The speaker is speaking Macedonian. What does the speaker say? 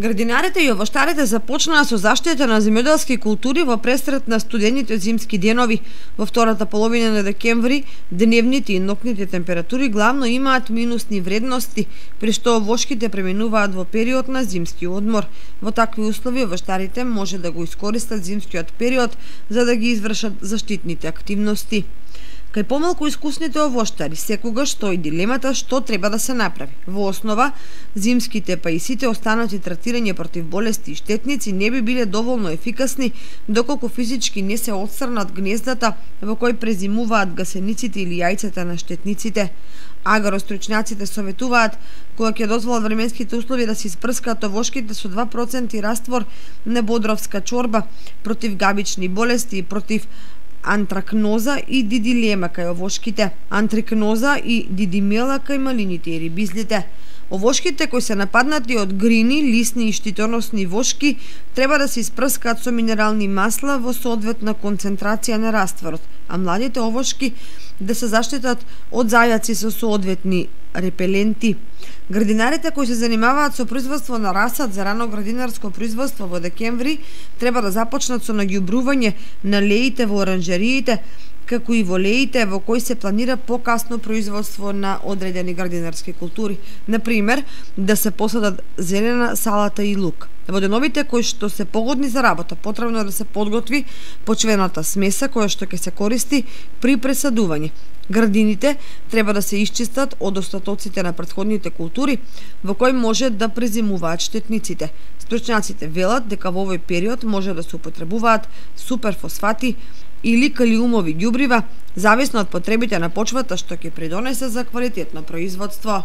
Градинарите и овоштарите започнаа со заштита на земјоделски култури во пресрет на студените зимски денови. Во втората половина на декември, дневните и ноќните температури главно имаат минусни вредности, при што овошките преминуваат во период на зимски одмор. Во такви услови овоштарите може да го искористат зимскиот период за да ги извршат заштитните активности. Кај помалку искусните овоштари, секогаш стои дилемата што треба да се направи. Во основа, зимските па и сите останати третирање против болести и штетници не би биле доволно ефикасни доколку физички не се отстрнат гнездата во кои презимуваат гасениците или јајцата на штетниците. Агростручњаците советуваат кога ќе дозволат временските услови да се испрскаат овошките со 2% раствор на бодровска чорба против габични болести и против антракноза и дидилема кај овошките, антрикноза и дидимела кај малините и рибизлите. Овошките кои се нападнати од грини, лисни и штитоносни вошки треба да се испрскаат со минерални масла во соодветна концентрација на растворот, а младите овошки да се заштитат од зајаци со соодветни репеленти. Градинарите кои се занимаваат со производство на расад за рано градинарско производство во декември треба да започнат со наѓубрување на леите во оранжериите, како и во леите во кои се планира покасно производство на одредени градинарски култури. Например, да се посадат зелена, салата и лук. Во деновите кои што се погодни за работа, потребно е да се подготви почвената смеса која што ќе се користи при пресадување. Градините треба да се исчистат од остатоците на претходните култури во кои може да презимуваат штетниците. Стручњаците велат дека во овој период може да се употребуваат суперфосфати или калиумови ѓубрива, зависно од потребите на почвата што ќе придонесе за квалитетно производство.